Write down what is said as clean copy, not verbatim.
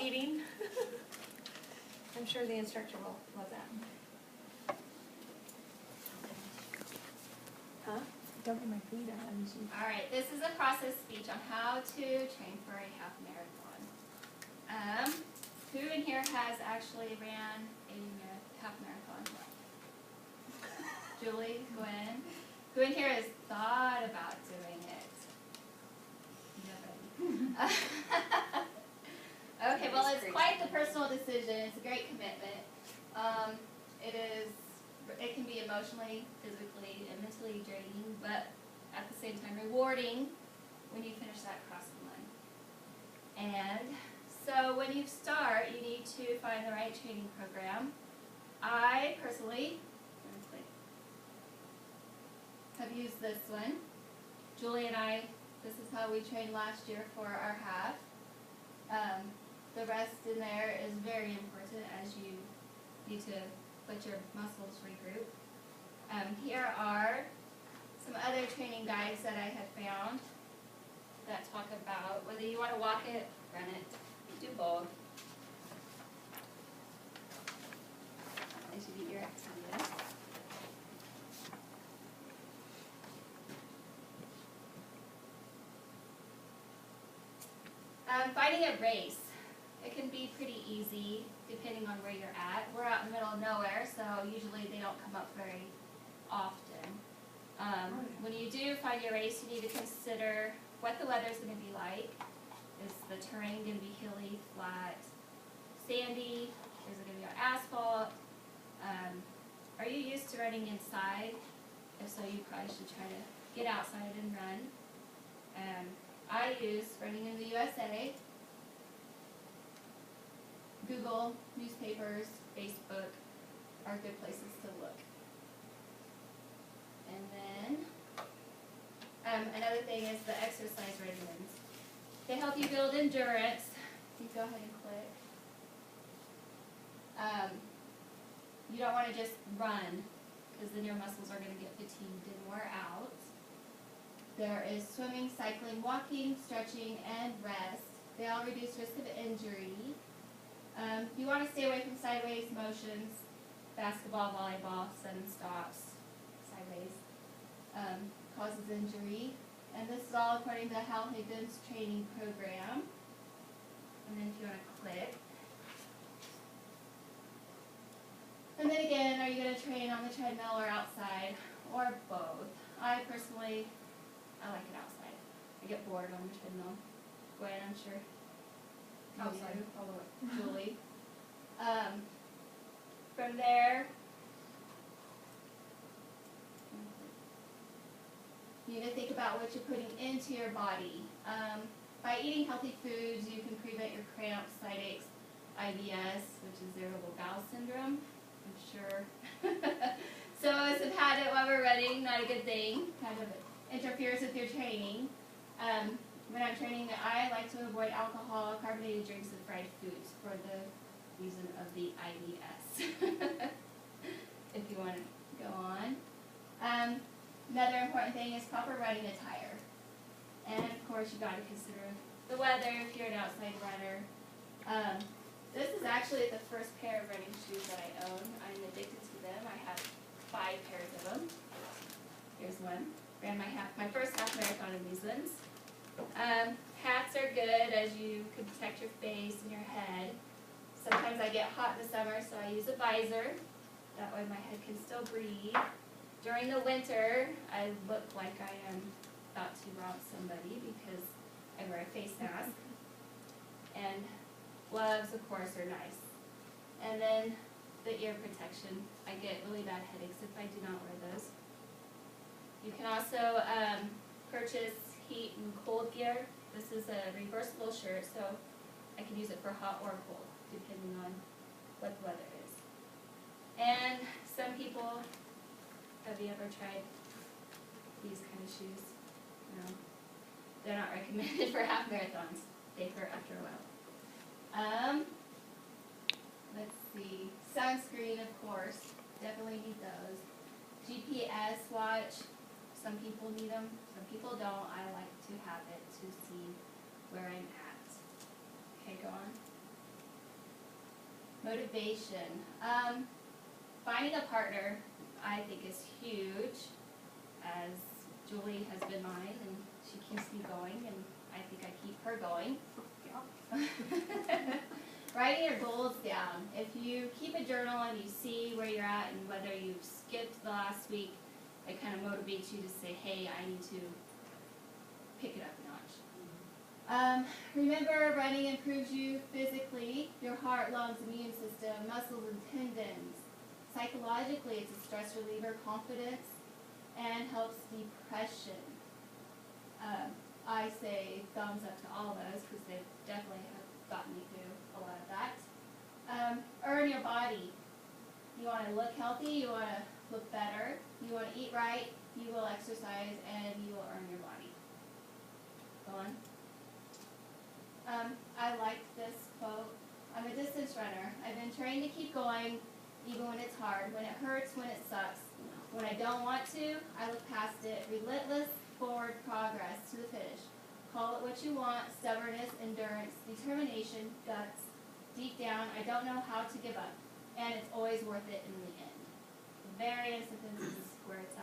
eating. I'm sure the instructor will love that. Huh? Don't get my feet out. All right, this is a process speech on how to train for a half marathon. Who in here has actually ran a half marathon? Julie, Gwen. Who in here has thought about doing it? Nobody. Okay, well, it's quite the personal decision. It's a great commitment. It can be emotionally, physically, and mentally draining, but at the same time rewarding when you finish that crossing line. And so when you start, you need to find the right training program. I personally have used this one. Julie and I, this is how we trained last year for our half. The rest in there is very important as you need to let your muscles regroup. Here are some other training guides that I have found that talk about whether you want to walk it, run it, do both. As you get your activity. Finding a race. It can be pretty easy depending on where you're at. We're out in the middle of nowhere, so usually they don't come up very often. When you do find your race, you need to consider what the weather's going to be like. Is the terrain going to be hilly, flat, sandy? Is it going to be on asphalt? Are you used to running inside? If so, you probably should try to get outside and run. I use Running in the USA, Google, newspapers, Facebook are good places to look. And then another thing is the exercise regimens. They help you build endurance. You go ahead and click. You don't want to just run because then your muscles are going to get fatigued and wear out. There is swimming, cycling, walking, stretching, and rest. They all reduce risk of injury. You want to stay away from sideways motions, basketball, volleyball, sudden stops, sideways, causes injury. And this is all according to Hal Higdon's training program. And then if you want to click. And then again, are you going to train on the treadmill or outside, or both? I like it outside. I get bored on the treadmill. Gwen, I'm sure. Outside. Julie. From there, you need to think about what you're putting into your body. By eating healthy foods, you can prevent your cramps, side aches, IBS, which is irritable bowel syndrome. I'm sure. Some of us have had it while we're running, not a good thing. Kind of interferes with your training. When I'm training, I like to avoid alcohol, carbonated drinks, and fried foods for the reason of the IBS. If you want to go on. Another important thing is proper running attire. And of course, you got to consider the weather if you're an outside runner. This is actually the first pair of running shoes that I own. I'm addicted to them. I have 5 pairs of them. Here's one. Ran my first half marathon in these ones. Hats are good as you can protect your face and your head. Sometimes I get hot in the summer, so I use a visor. That way my head can still breathe. During the winter, I look like I am about to rob somebody because I wear a face mask. And gloves, of course, are nice. And then the ear protection. I get really bad headaches if I do not wear those. You can also purchase heat and cold gear. This is a reversible shirt, so I can use it for hot or cold, depending on what the weather is. And some people, have you ever tried these kind of shoes? No. They're not recommended for half marathons. They hurt after a while. Let's see. Sunscreen, of course. Definitely need those. GPS watch. Some people need them, some people don't. I like to have it to see where I'm at. Okay, go on. Motivation. Finding a partner, I think, is huge, as Julie has been mine, and she keeps me going, and I think I keep her going. Writing your goals down. If you keep a journal and you see where you're at and whether you've skipped the last week, it kind of motivates you to say, hey, I need to pick it up a notch. Remember, running improves you physically, your heart, lungs, immune system, muscles, and tendons. Psychologically, it's a stress reliever, confidence, and helps depression. I say thumbs up to all those because they definitely have gotten me through a lot of that. Earn your body. You want to look healthy, you want to look better, you want to eat right, you will exercise, and you will earn your body. Go on. I like this quote. I'm a distance runner. I've been trained to keep going even when it's hard, when it hurts, when it sucks. When I don't want to, I look past it. Relentless forward progress to the finish. Call it what you want, stubbornness, endurance, determination, guts. Deep down, I don't know how to give up, and it's always worth it in the end. The very end sentence is where it's